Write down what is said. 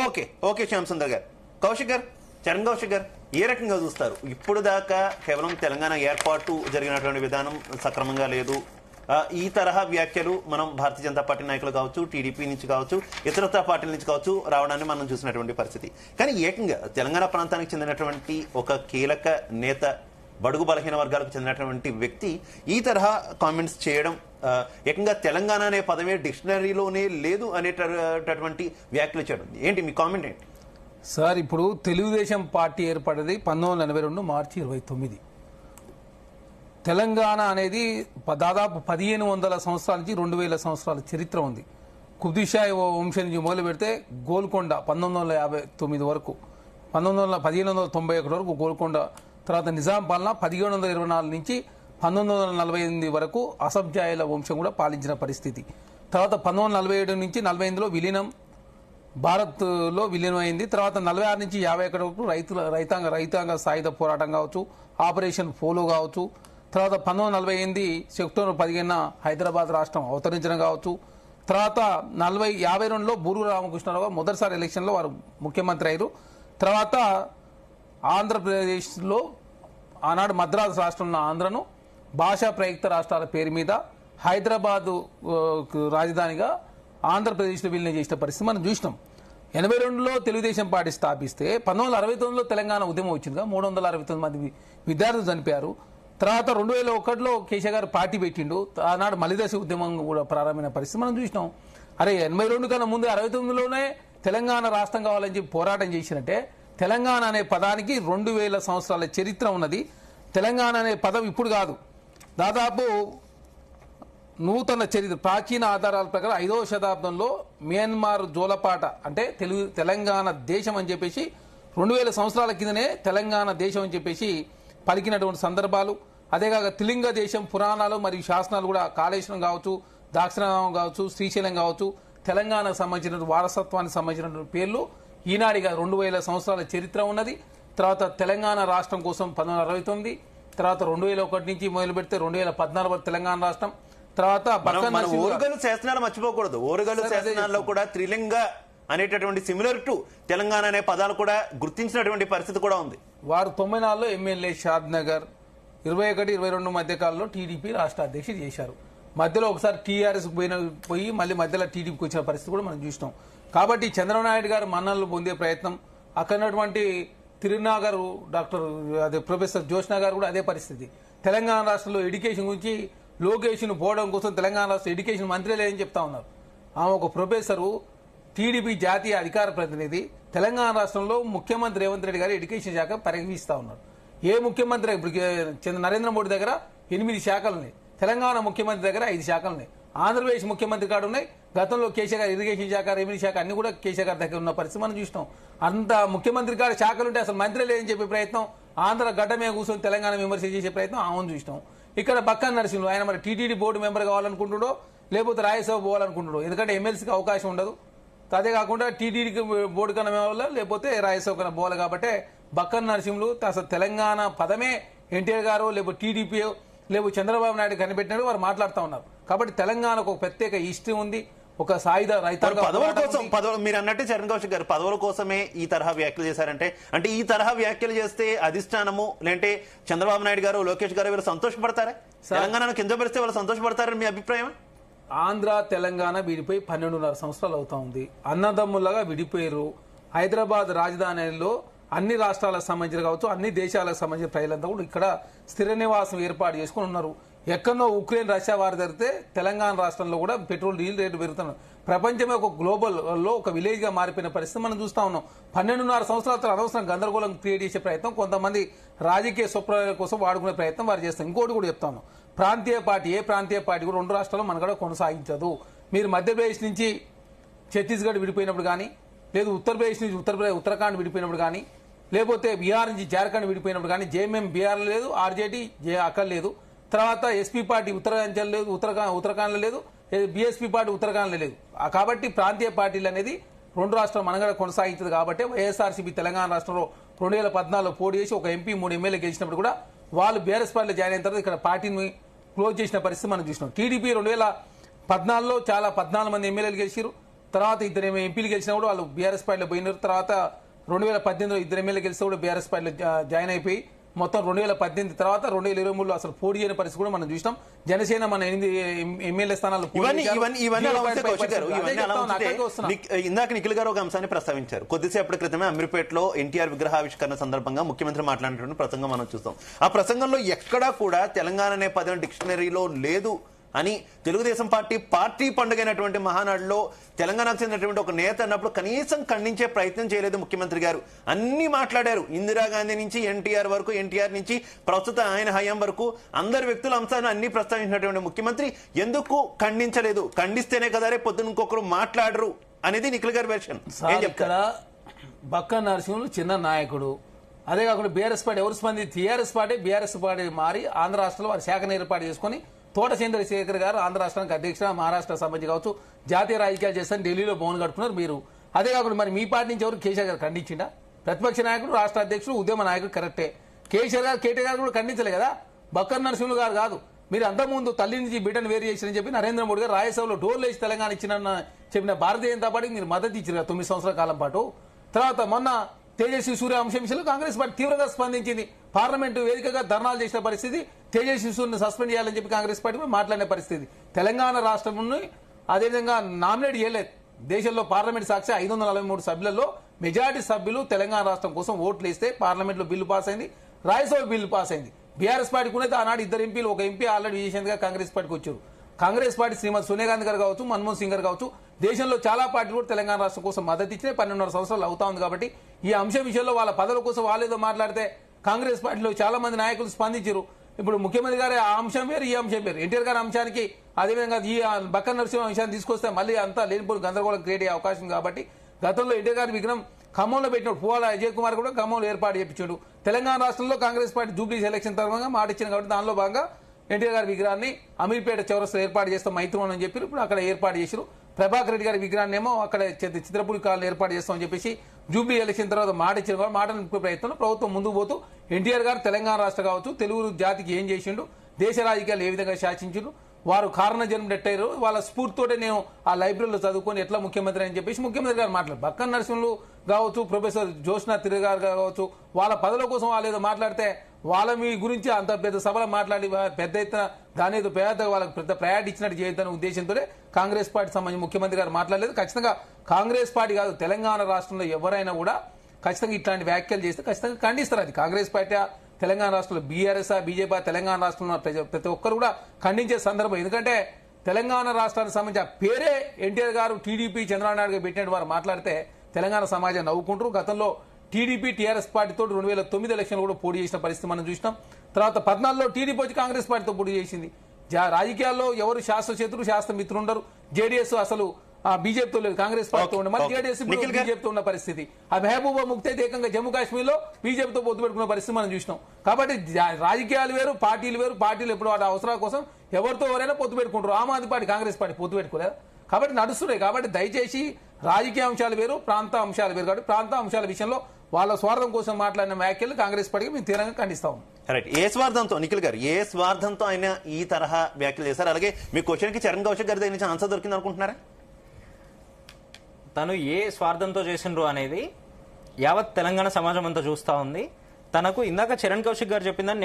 Okay okay Shyam Sundar గారు. కౌశిక్ గారు, చరణ్ కౌశిక్ గారు, ఏ రకంగా చూస్తారు? ఇప్పుడు దాకా కేవలం తెలంగాణ ఏర్పాటు జరిగినటువంటి విధానం సక్రమంగా లేదు, ఈ తరహా వ్యాఖ్యలు మనం భారతీయ జనతా పార్టీ నాయకులు కావచ్చు, టీడీపీ నుంచి కావచ్చు, ఇతరత్ర పార్టీల నుంచి కావచ్చు రావడాన్ని మనం చూసినటువంటి పరిస్థితి. కానీ ఏకంగా తెలంగాణ ప్రాంతానికి చెందినటువంటి ఒక కీలక నేత, బడుగు బలహీన వర్గాలకు చెందినటువంటి వ్యక్తి ఈ తరహా కామెంట్స్ చేయడం, ఏకంగా తెలంగాణ అనే పదమే డిక్షనరీలోనే లేదు అనేటటువంటి వ్యాఖ్యలు చేయడం ఏంటి మీ కామెంట్ ఏంటి? సార్, ఇప్పుడు తెలుగుదేశం పార్టీ ఏర్పడింది 1982 మార్చి 29. తెలంగాణ అనేది దాదాపు 1500 సంవత్సరాల నుంచి 2000 సంవత్సరాల చరిత్ర ఉంది. కుతుబ్షాహీ వంశం నుంచి మొదలు పెడితే గోల్కొండ 1959 వరకు, 1591 వరకు గోల్కొండ, తర్వాత నిజాం పాలన 1724 నుంచి 1948 వరకు అసబ్జాయిల వంశం కూడా పాలించిన పరిస్థితి. తర్వాత 1947 నుంచి 48లో విలీనం, భారత్లో విలీనమైంది. తర్వాత 46 నుంచి 51 వరకు రైతాంగ సాయుధ పోరాటం కావచ్చు, ఆపరేషన్ పోలో కావచ్చు. తర్వాత 1948 సెప్టెంబర్ 15న హైదరాబాద్ రాష్ట్రం అవతరించడం కావచ్చు. తర్వాత 52లో బూరు రామకృష్ణరావు మొదటిసారి ఎలక్షన్లో వారు ముఖ్యమంత్రి అయ్యారు. తర్వాత ఆంధ్రప్రదేశ్లో ఆనాడు మద్రాసు రాష్ట్రంలో ఆంధ్రను భాషా ప్రయుక్త రాష్ట్రాల పేరు మీద హైదరాబాదు రాజధానిగా ఆంధ్రప్రదేశ్లో విలీనం చేసిన పరిస్థితి మనం చూసినాం. 82లో తెలుగుదేశం పార్టీ స్థాపిస్తే 1969లో తెలంగాణ ఉద్యమం వచ్చిందిగా, 369 మంది విద్యార్థులు చనిపోయారు. తర్వాత 2001లో కేసీఆర్ గారు పార్టీ పెట్టిండు, ఆనాడు మలిదశ ఉద్యమం కూడా ప్రారంభమైన పరిస్థితి మనం చూసినాం. అరే 82 కన్నా ముందు 69లోనే తెలంగాణ రాష్ట్రం కావాలని చెప్పి పోరాటం చేసినట్టే తెలంగాణ అనే పదానికి 2000 సంవత్సరాల చరిత్ర ఉన్నది. తెలంగాణ అనే పదం ఇప్పుడు కాదు, దాదాపు నూతన చరిత్ర ప్రాచీన ఆధారాల ప్రకారం 5వ శతాబ్దంలో మియన్మార్ జోలపాట అంటే తెలంగాణ దేశం అని చెప్పేసి 2000 సంవత్సరాల కిందనే తెలంగాణ దేశం అని చెప్పేసి పలికినటువంటి సందర్భాలు. అదేగాక త్రిలింగ దేశం పురాణాలు మరియు శాసనాలు కూడా కాళేశ్వరం కావచ్చు, దాక్షిణామం కావచ్చు, శ్రీశైలం కావచ్చు, తెలంగాణకు సంబంధించిన వారసత్వానికి సంబంధించినటువంటి పేర్లు ఈనాడిగా 2000 సంవత్సరాల చరిత్ర ఉన్నది. తర్వాత తెలంగాణ రాష్ట్రం కోసం 1969, తర్వాత 2001 నుంచి మొదలు పెడితే 2014 వరకు తెలంగాణ రాష్ట్రం. తర్వాత ఓరుగల్లు శాసనాలు మర్చిపోకూడదు. ఓరుగల్లు శాసనాల్లో కూడా త్రిలింగ అనేటటువంటి సిమిలర్ టు తెలంగాణ అనే పదాలు కూడా గుర్తించినటువంటి పరిస్థితి కూడా ఉంది. వారు 94లో ఎమ్మెల్యే షాద్ నగర్, 21, 22 మధ్య కాలంలో టీడీపీ రాష్ట్ర అధ్యక్షుడు చేశారు. మధ్యలో ఒకసారి టీఆర్ఎస్ పోయి మళ్ళీ మధ్యలో టీడీపీకి వచ్చిన పరిస్థితి కూడా మనం చూసినాం. కాబట్టి చంద్రబాబు నాయుడు గారు మన్ననలు పొందే ప్రయత్నం, అక్కడటువంటి తిరునాగర్ డాక్టర్ అదే ప్రొఫెసర్ జోష్నా గారు కూడా అదే పరిస్థితి. తెలంగాణ రాష్ట్రంలో ఎడ్యుకేషన్ గురించి లోకేష్ను పోవడం కోసం తెలంగాణ రాష్ట్ర ఎడ్యుకేషన్ మంత్రి లేదని చెప్తా ఉన్నారు. ఆమె ఒక ప్రొఫెసరు, టీడీపీ జాతీయ అధికార ప్రతినిధి. తెలంగాణ రాష్ట్రంలో ముఖ్యమంత్రి రేవంత్ రెడ్డి గారు ఎడ్యుకేషన్ శాఖ పరిగణిస్తా ఉన్నారు. ఏ ముఖ్యమంత్రి ఇప్పుడు నరేంద్ర మోడీ దగ్గర 8 శాఖలు ఉన్నాయి, తెలంగాణ ముఖ్యమంత్రి దగ్గర 5 శాఖలు ఉన్నాయి, ఆంధ్రప్రదేశ్ ముఖ్యమంత్రి కాడ ఉన్నాయి. గతంలో కేసీఆర్ గారు ఇరిగేషన్ శాఖ, రెవెన్యూ శాఖ అన్ని కూడా కేసీఆర్ గారి దగ్గర ఉన్న పరిస్థితి మనం చూసినాం. అంత ముఖ్యమంత్రి గారి శాఖలుంటే అసలు మంత్రి లేదని చెప్పే ప్రయత్నం, ఆంధ్ర గడ్డ మీద కూర్చొని తెలంగాణ విమర్శ చేసే ప్రయత్నం ఆమెను చూసినాం. ఇక్కడ బక్కన్ నరసింహులు ఆయన మరి టీటీడీ బోర్డు మెంబర్ కావాలనుకుంటుడో లేకపోతే రాజ్యసభ పోవాలనుకుంటుడో, ఎందుకంటే ఎమ్మెల్సీకి అవకాశం ఉండదు. అదే కాకుండా టీటీడీకి బోర్డు కన్నా వల్ల లేకపోతే రాజ్యసభ కన్నా పోవాలి. కాబట్టి బక్కన్ నరసింహులు అసలు తెలంగాణ పదమే ఎన్టీఆర్ గారు లేకపోతే టీడీపీ లేకపోతే చంద్రబాబు నాయుడు కనిపెట్టినట్టు వారు మాట్లాడుతూ ఉన్నారు. కాబట్టి తెలంగాణకు ఒక ప్రత్యేక హిస్టరీ ఉంది, ఒక సాయుధ రైతాంగ పదవుల కోసం మీరు అన్నట్టు చరణ్ కౌశిక్ గారు పదవుల కోసమే ఈ తరహా వ్యాఖ్యలు చేశారంటే, అంటే ఈ తరహా వ్యాఖ్యలు చేస్తే అధిష్టానము లేదంటే చంద్రబాబు నాయుడు గారు, లోకేష్ గారు వీళ్ళు సంతోషపడతారా? తెలంగాణను కిందపరిస్తే వాళ్ళు సంతోషపడతారని మీ అభిప్రాయం? ఆంధ్ర తెలంగాణ విడిపోయి 12.5 సంవత్సరాలు అవుతా ఉంది. అన్నదమ్ములుగా విడిపోయారు. హైదరాబాద్ రాజధానిలో అన్ని రాష్ట్రాలకు సంబంధించిన కావచ్చు, అన్ని దేశాలకు సంబంధించిన ప్రజలంతా కూడా ఇక్కడ స్థిర నివాసం ఏర్పాటు చేసుకుని ఉన్నారు. ఎక్కడో ఉక్రెయిన్ రష్యా వారు జరిగితే తెలంగాణ రాష్ట్రంలో కూడా పెట్రోల్ డీజిల్ రేటు పెరుగుతున్నారు. ప్రపంచమే ఒక గ్లోబల్ లో ఒక విలేజ్ గా మారిపోయిన పరిస్థితి మనం చూస్తా ఉన్నాం. 12.5 సంవత్సరాల అనవసరం గందరగోళం క్రియేట్ చేసే ప్రయత్నం, కొంతమంది రాజకీయ స్వప్నాల కోసం వాడుకునే ప్రయత్నం వారు చేస్తారు. ఇంకోటి కూడా చెప్తాను, ప్రాంతీయ పార్టీ ఏ ప్రాంతీయ పార్టీ కూడా 2 రాష్ట్రాల్లో మనకడ కొనసాగించదు. మీరు మధ్యప్రదేశ్ నుంచి ఛత్తీస్గఢ్ విడిపోయినప్పుడు కానీ, లేదు ఉత్తరప్రదేశ్ నుంచి ఉత్తరాఖండ్ విడిపోయినప్పుడు కానీ, లేకపోతే బీహార్ నుంచి జార్ఖండ్ విడిపోయినప్పుడు కానీ జేఎంఎం బీహార్ లేదు, ఆర్జేడీ అక్కడ లేదు. తర్వాత ఎస్పీ పార్టీ ఉత్తరాంచల్ లేదు, ఉత్తరాఖండ్లో లేదు, బీఎస్పీ పార్టీ ఉత్తరాఖండ్లో లేదు. కాబట్టి ప్రాంతీయ పార్టీలు అనేది 2 రాష్ట్రాలు మనగడ కొనసాగించదు. కాబట్టి వైఎస్ఆర్సీపీ తెలంగాణ రాష్ట్రంలో 2014లో పోటీ చేసి ఒక ఎంపీ 3 ఎమ్మెల్యే గెలిచినప్పుడు కూడా వాళ్ళు బీఆర్ఎస్ పార్టీలో జాయిన్ అయిన తర్వాత ఇక్కడ పార్టీని క్లోజ్ చేసిన పరిస్థితి మనం చూసినాం. టీడీపీ 2014లో చాలా 14 మంది ఎమ్మెల్యేలు గెలిచారు. తర్వాత ఇద్దరు ఎంపీలు గెలిచినా కూడా వాళ్ళు బీఆర్ఎస్ పార్టీలో పోయినారు. తర్వాత 2018లో ఇద్దరు ఎమ్మెల్యే గెలిస్తే కూడా బీఆర్ఎస్ పార్టీలో జాయిన్ అయిపోయి మొత్తం 2018 తర్వాత 2023లో అసలు పోటీ చేయని పరిస్థితి కూడా మనం చూసినాం. జనసేన మన 8 ఎమ్మెల్యే స్థానాలు ఇందాక నిఖిల్ గారు ఒక అంశాన్ని ప్రస్తావించారు. కొద్దిసేపటి క్రితమే అమీర్పేటలో ఎన్టీఆర్ విగ్రహావిష్కరణ సందర్భంగా ముఖ్యమంత్రి మాట్లాడినటువంటి ప్రసంగం మనం చూస్తాం. ఆ ప్రసంగంలో ఎక్కడా కూడా తెలంగాణ అనే పదం డిక్షనరీలో లేదు అని తెలుగుదేశం పార్టీ పండుగైనటువంటి మహానాడులో తెలంగాణకు చెందినటువంటి ఒక నేత అన్నప్పుడు కనీసం ఖండించే ప్రయత్నం చేయలేదు ముఖ్యమంత్రి గారు. అన్ని మాట్లాడారు, ఇందిరాగాంధీ నుంచి ఎన్టీఆర్ వరకు, ఎన్టీఆర్ నుంచి ప్రస్తుత ఆయన హయాం వరకు అందరి వ్యక్తుల అంశాలను అన్ని ప్రస్తావించినటువంటి ముఖ్యమంత్రి ఎందుకు ఖండించలేదు? ఖండిస్తేనే కదా రేపు పొద్దున ఇంకొకరు మాట్లాడరు అనేది నిఖిల్ గారి వెర్షన్. ఇక్కడ బక్క నరసింహులు చిన్న నాయకుడు, అదే కాకుండా బీఆర్ఎస్ పార్టీ ఎవరు స్పంది టీఆర్ఎస్ పార్టీ బీఆర్ఎస్ పార్టీ మారి ఆంధ్ర రాష్ట్రంలో వారి శాఖను ఏర్పాటు చేసుకుని తోట చంద్రశేఖర్ గారు ఆంధ్ర రాష్ట్రానికి అధ్యక్షుడు, మహారాష్ట్ర సంబంధించి కావచ్చు జాతీయ రాజకీయాలు చేస్తాను ఢిల్లీలో భవన్ కట్టుకున్నారు మీరు. అదే కాకుండా మరి మీ పార్టీ నుంచి ఎవరు కేసీఆర్ గారు ఖండించిండా? ప్రతిపక్ష నాయకుడు, రాష్ట్ర అధ్యక్షుడు, ఉద్యమ నాయకుడు కరెక్టే. కేసీఆర్ గారు కేటీఆర్ గారు కూడా ఖండించలే కదా. బక్కర్ నరసింహులు గారు కాదు, మీరు అంతకుముందు తల్లి నుంచి బిడ్డను వేరు చేసిరని చెప్పి నరేంద్ర మోడీ గారు రాజ్యసభలో డోర్లు వేసి తెలంగాణ ఇచ్చిన చెప్పిన భారతీయ జనతా పార్టీకి మీరు మద్దతు ఇచ్చారు 9 సంవత్సరాల కాలం పాటు. తర్వాత మొన్న తేజస్వి సూర్య అంశం విషయంలో కాంగ్రెస్ పార్టీ తీవ్రంగా స్పందించింది. పార్లమెంటు వేదికగా ధర్నాలు చేసిన పరిస్థితి, తేజస్వి సూర్యను సస్పెండ్ చేయాలని చెప్పి కాంగ్రెస్ పార్టీ కూడా మాట్లాడిన పరిస్థితి. తెలంగాణ రాష్ట్రంను అదేవిధంగా నామినేట్ చేయలేదు. దేశంలో పార్లమెంట్ సాక్షి 543 సభ్యులలో మెజారిటీ సభ్యులు తెలంగాణ రాష్ట్రం కోసం ఓట్లు వేస్తే పార్లమెంట్ లో బిల్లు పాస్ అయింది, రాజ్యసభ బిల్లు పాస్ అయింది. బీఆర్ఎస్ పార్టీకి ఉన్నది ఆనాడు 2 ఎంపీలు, ఒక ఎంపీ ఆల్రెడీ విజయశాంతి కాంగ్రెస్ పార్టీకి వచ్చారు. కాంగ్రెస్ పార్టీ శ్రీమతి సోనియా గాంధీ గారు కావచ్చు, మన్మోహన్ సింగ్ గారు కావచ్చు, దేశంలో చాలా పార్టీలు కూడా తెలంగాణ రాష్ట్రం కోసం మద్దతు ఇచ్చిన 12.5 సంవత్సరాలు అవుతా ఉంది. కాబట్టి ఈ అంశం విషయంలో వాళ్ళ పదవుల కోసం వాళ్ళేదో మాట్లాడితే కాంగ్రెస్ పార్టీలో చాలా మంది నాయకులు స్పందించారు. ఇప్పుడు ముఖ్యమంత్రి గారి ఆ అంశం వేరు, ఈ అంశం వేరు. ఎన్టీఆర్ గారి అంశానికి అదేవిధంగా ఈ బక్క నరసింహ అంశాన్ని తీసుకొస్తే మళ్ళీ అంతా లేనిపోయిన గందరగోళం క్రియేట్ అయ్యే అవకాశం ఉంది. కాబట్టి గతంలో ఎన్టీఆర్ గారి విగ్రహం ఖమ్మంలో పెట్టినాడు, పువ్వాల అజయ్ కుమార్ కూడా ఖమ్మంలో ఏర్పాటు చేయించాడు. తెలంగాణ రాష్ట్రంలో కాంగ్రెస్ పార్టీ జూబ్లీ ఎలక్షన్ తర్వాత మాట ఇచ్చింది కాబట్టి దానిలో భాగంగా ఎన్టీఆర్ గారి విగ్రహాన్ని అమీర్పేట చౌరస్తా ఏర్పాటు చేస్తాం మైత్రివనం అని చెప్పి ఇప్పుడు అక్కడ ఏర్పాటు చేశారు. ప్రభాకర్ రెడ్డి గారి విగ్రహాన్ని ఏమో అక్కడ చిత్రపూడి కాలను ఏర్పాటు చేస్తామని చెప్పేసి జూబ్లీ ఎలక్షన్ తర్వాత మాట ఇచ్చిన మాటను ప్రయత్నంలో ప్రభుత్వం ముందుకు పోతూ ఎన్టీఆర్ గారు తెలంగాణ రాష్ట్ర కావచ్చు తెలుగు జాతికి ఏం చేసిండు, దేశ రాజకీయాలు ఏ విధంగా శాసించిండు, వారు కారణ జన్మ ఎట్టారు, వాళ్ళ స్ఫూర్తితోటే నేను ఆ లైబ్రరీలో చదువుకొని ఎట్లా ముఖ్యమంత్రి అని చెప్పేసి ముఖ్యమంత్రి గారు మాట్లాడారు. బక్కన్ నరసింహులు కావచ్చు, ప్రొఫెసర్ జ్యోత్స్నా తిరు గారు కావచ్చు, వాళ్ళ పదవుల కోసం వాళ్ళు ఏదో మాట్లాడితే వాళ్ళ మీ గురించి అంత పెద్ద సభలో మాట్లాడి పెద్ద ఎత్తున దాని ఏదో పెద్ద వాళ్ళకి పెద్ద ప్రయారిటీ ఇచ్చినట్టు చేయొద్దనే ఉద్దేశంతో కాంగ్రెస్ పార్టీ సంబంధించి ముఖ్యమంత్రి గారు మాట్లాడలేదు. ఖచ్చితంగా కాంగ్రెస్ పార్టీ కాదు, తెలంగాణ రాష్ట్రంలో ఎవరైనా కూడా ఖచ్చితంగా ఇట్లాంటి వ్యాఖ్యలు చేస్తే ఖచ్చితంగా ఖండిస్తారు. అది కాంగ్రెస్ పార్టీ తెలంగాణ రాష్ట్రంలో బీఆర్ఎస్ బీజేపీ తెలంగాణ రాష్ట్రంలో ప్రతి ఒక్కరు కూడా ఖండించే సందర్భం. ఎందుకంటే తెలంగాణ రాష్ట్రానికి సంబంధించి ఆ పేరే ఎన్టీఆర్ గారు టీడీపీ చంద్రబాబు నాయుడు పెట్టినట్టు వారు మాట్లాడితే తెలంగాణ సమాజం నవ్వుకుంటారు. గతంలో టీడీపీ టీఆర్ఎస్ పార్టీతో 2009 ఎలక్షన్ కూడా పోటీ చేసిన పరిస్థితి మనం చూసినాం. తర్వాత 14లో టీడీపీ వచ్చి కాంగ్రెస్ పార్టీతో పోటీ చేసింది. రాజకీయాల్లో ఎవరు శాస్త్ర శత్రులు శాస్త్ర మిత్రులు ఉండరు. జేడీఎస్ అసలు బీజేపీతో లేదు, కాంగ్రెస్ పార్టీతో ఉండే, మరి జేడీఎస్ బీజేపీతో ఉన్న పరిస్థితి. ఆ మెహబూబా ముక్తి అయితే ఏకంగా జమ్మూ కాశ్మీర్ లో బీజేపీతో పొత్తు పెట్టుకున్న పరిస్థితి మనం చూసినాం. కాబట్టి రాజకీయాలు వేరు, పార్టీలు వేరు. పార్టీలు ఎప్పుడు వాటి అవసరాల కోసం ఎవరితో ఎవరైనా పొత్తు పెట్టుకుంటారు. ఆమ్ ఆద్మీ పార్టీ కాంగ్రెస్ పార్టీ పొత్తు పెట్టుకోలేదు కాబట్టి నడుస్తున్నాయి. కాబట్టి దయచేసి రాజకీయ అంశాలు వేరు, ప్రాంత అంశాలు వేరు. కాబట్టి ప్రాంత అంశాల విషయంలో వాళ్ళ స్వార్థం కోసం మాట్లాడిన వ్యాఖ్యలు కాంగ్రెస్ పార్టీకి మేము తీవ్రంగా ఖండిస్తాం. రైట్. ఏ స్వార్థంతో నిఖిల్ గారు, ఏ స్వార్థంతో ఆయన ఈ తరహా వ్యాఖ్యలు చేశారు? అలాగే మీ క్వశ్చన్ కి చరణ్ కౌశిక్ గారి దగ్గర నుంచి ఆన్సర్ దొరికింది అనుకుంటున్నారా? తను ఏ స్వార్థంతో చేసిండ్రు అనేది యావత్ తెలంగాణ సమాజం అంతా చూస్తా ఉంది. తనకు ఇందాక చరణ్ కౌశిక్ గారు చెప్పిందని